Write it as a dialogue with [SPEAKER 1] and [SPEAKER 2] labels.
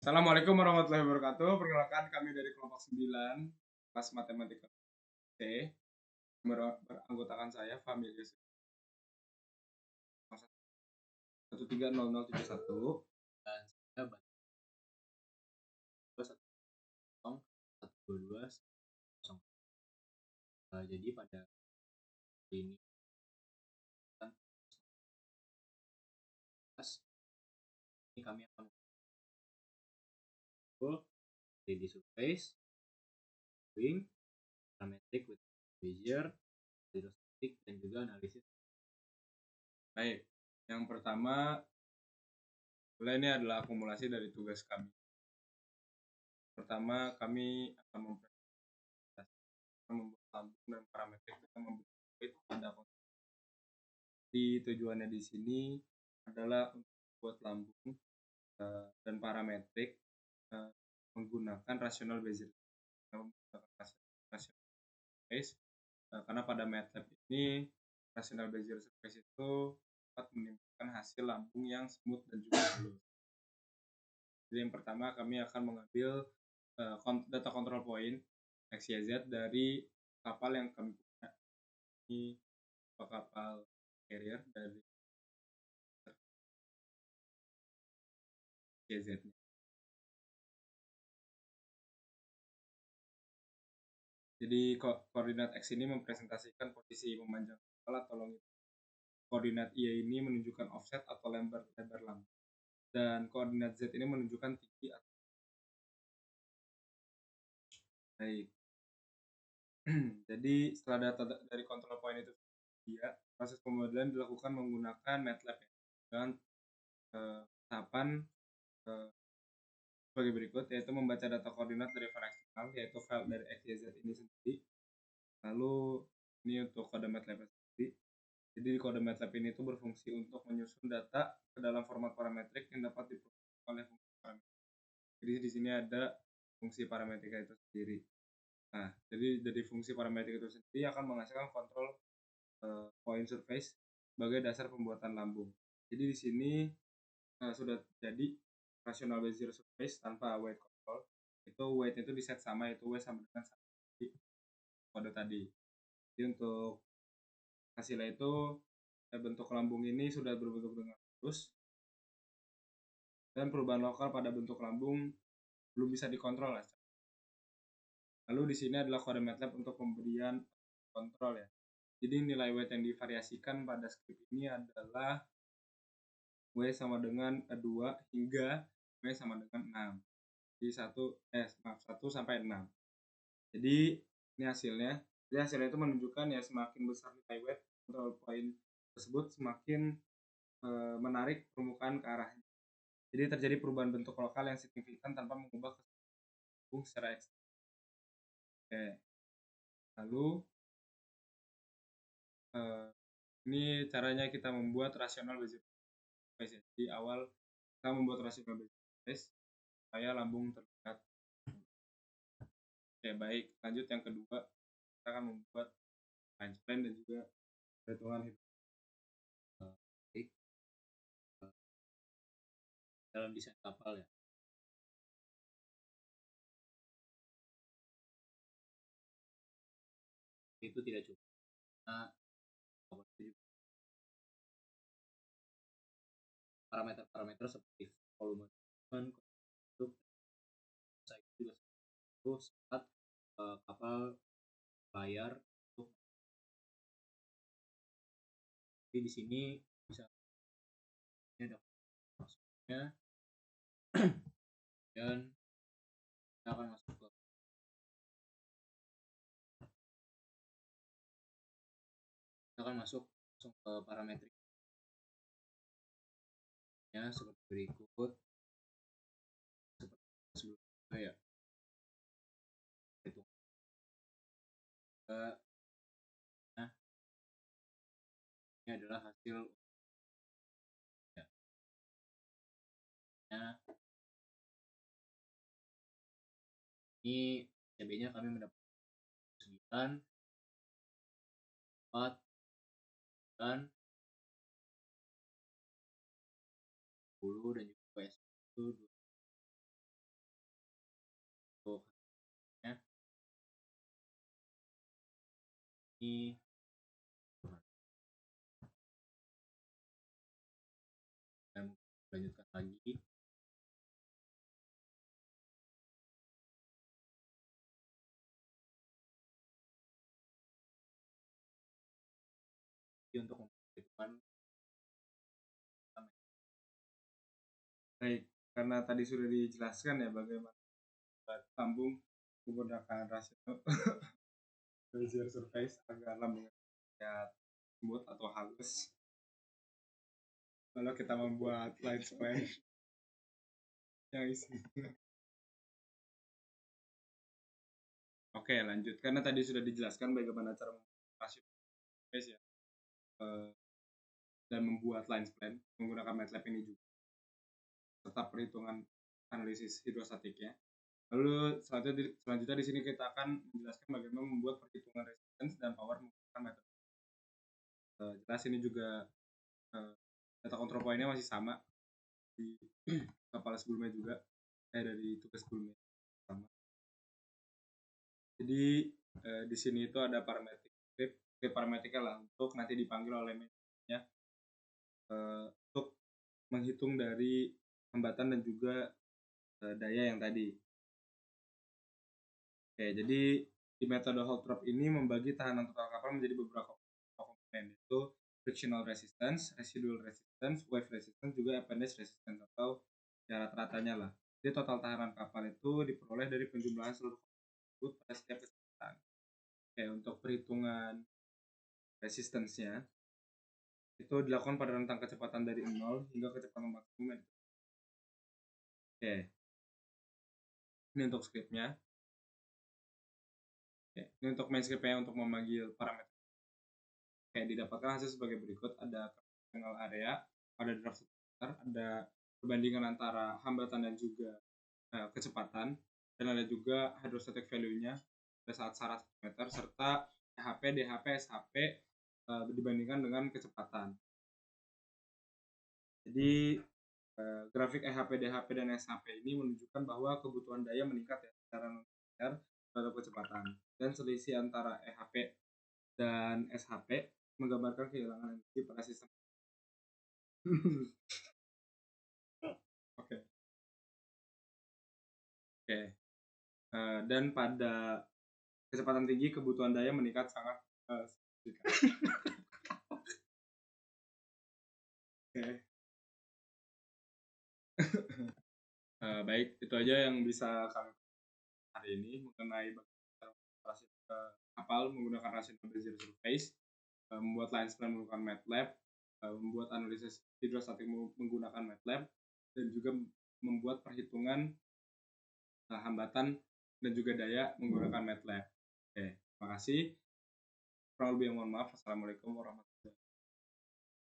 [SPEAKER 1] Assalamualaikum warahmatullahi wabarakatuh. Perkenalkan kami dari kelompok 9 kelas matematika C. Beranggotakan saya Fahmi Yusuf 130071
[SPEAKER 2] dan saya baca 122 0. Jadi pada hari ini kan kami akan mengumpul 3D surface, wing, parametric with Bezier, hidrostatik, dan juga analisis.
[SPEAKER 1] Baik, yang pertama ini adalah akumulasi dari tugas kami. Pertama, kami akan membuat lambung dan parametrik dengan membuat pada di tujuannya di sini adalah untuk membuat lambung dan parametrik menggunakan rasional Bezier. Rasional surface karena pada MATLAB ini rasional Bezier surface itu dapat menimbulkan hasil lambung yang smooth dan juga halus. Jadi yang pertama kami akan mengambil data control point XYZ dari kapal yang kami punya. Ini kapal carrier dari XYZ. Jadi koordinat X ini mempresentasikan posisi memanjang kapal atau longitude. Koordinat Y ini menunjukkan offset atau lebar lambung. Dan koordinat Z ini menunjukkan tinggi atau baik. Jadi setelah data dari control point itu proses pemodelan dilakukan menggunakan MATLAB dengan tahapan sebagai berikut, yaitu membaca data koordinat dari file eksternal, yaitu file dari XYZ ini sendiri. Lalu ini untuk kode MATLAB sendiri. Jadi kode MATLAB ini itu berfungsi untuk menyusun data ke dalam format parametrik yang dapat diproses oleh fungsi parametrik. Jadi di sini ada fungsi parametrika itu sendiri. Nah, jadi dari fungsi parametrik itu sendiri akan menghasilkan kontrol point surface sebagai dasar pembuatan lambung. Jadi di sini sudah jadi rational Bezier surface tanpa weight control. Itu weight itu di set sama, itu W sama dengan kode tadi. Jadi untuk hasilnya itu bentuk lambung ini sudah berbentuk dengan lurus dan perubahan lokal pada bentuk lambung belum bisa dikontrol. Lalu di sini adalah kode MATLAB untuk pemberian kontrol ya. Jadi nilai weight yang divariasikan pada script ini adalah W sama dengan 2 hingga W sama dengan 6. Jadi 1 sampai 6. Jadi ini hasilnya. Jadi hasilnya itu menunjukkan ya semakin besar nilai weight control point tersebut semakin menarik permukaan ke arahnya. Jadi terjadi perubahan bentuk lokal yang signifikan tanpa mengubah keseluruhan secara eksternal. Oke. Lalu ini caranya kita membuat rasional Bezier surface. Di awal kita membuat rasional Bezier surface supaya lambung terlihat. Oke, baik. Lanjut yang kedua, kita akan membuat line plan dan juga perhitungan
[SPEAKER 2] dalam desain kapal ya. Itu tidak cukup. Nah, parameter-parameter seperti volume untuk saya juga saat kapal layar untuk jadi di sini bisa ini ada maksudnya dan kita akan masuk langsung ke parametrik ya seperti berikut. Seperti sebelumnya ya, itu nah ini adalah hasil ya. Ini CB-nya kami mendapat 9, 4, dan 10 dan juga S1 ini dan lanjutkan lagi. Untuk memperhatikan
[SPEAKER 1] Baik, karena tadi sudah dijelaskan ya bagaimana lambung menggunakan rasio Bezier surface agar lambungnya terlihat lembut atau halus. Lalu kita membuat line span yang isinya. Oke, lanjut. Karena tadi sudah dijelaskan bagaimana cara membuat rasio surface ya, dan membuat line span menggunakan MATLAB ini juga, serta perhitungan analisis hidrostatiknya. Lalu selanjutnya di sini kita akan menjelaskan bagaimana membuat perhitungan resistance dan power menggunakan metode. Jelas ini juga data control point-nya masih sama di kepala sebelumnya juga, dari tugas sebelumnya sama. Jadi di sini itu ada parametriknya lah untuk nanti dipanggil oleh manajernya untuk menghitung dari hambatan dan juga daya yang tadi. Oke, jadi di metode Holtrop ini membagi tahanan total kapal menjadi beberapa komponen, yaitu frictional resistance, residual resistance, wave resistance, juga appendage resistance atau ya rata-ratanya lah. Jadi total tahanan kapal itu diperoleh dari penjumlahan seluruh komponen pada setiap kecepatan. Oke, untuk perhitungan resistance-nya itu dilakukan pada rentang kecepatan dari 0 hingga kecepatan maksimum. Oke, ini untuk script-nya. Oke, ini untuk main script-nya untuk memanggil parameter. Oke, didapatkan hasil sebagai berikut. Ada kenal area, ada draft setter, ada perbandingan antara hambatan dan juga kecepatan, dan ada juga hydrostatic value-nya pada saat 100 meter, serta EHP, DHP, SHP dibandingkan dengan kecepatan. Jadi grafik EHP, DHP, dan SHP ini menunjukkan bahwa kebutuhan daya meningkat ya secara non-linear terhadap kecepatan, dan selisih antara EHP dan SHP menggambarkan kehilangan energi pada sistem. Oke. Dan pada kecepatan tinggi kebutuhan daya meningkat sangat signifikan. Oke. Baik, itu aja yang bisa kami hari ini mengenai bagaimana operasi kapal menggunakan rasional Bezier surface, membuat line span menggunakan MATLAB, membuat analisis hidrostatik menggunakan MATLAB, dan juga membuat perhitungan hambatan dan juga daya menggunakan MATLAB. Oke, terima kasih. Kurang lebih mohon maaf. Assalamualaikum warahmatullahi wabarakatuh.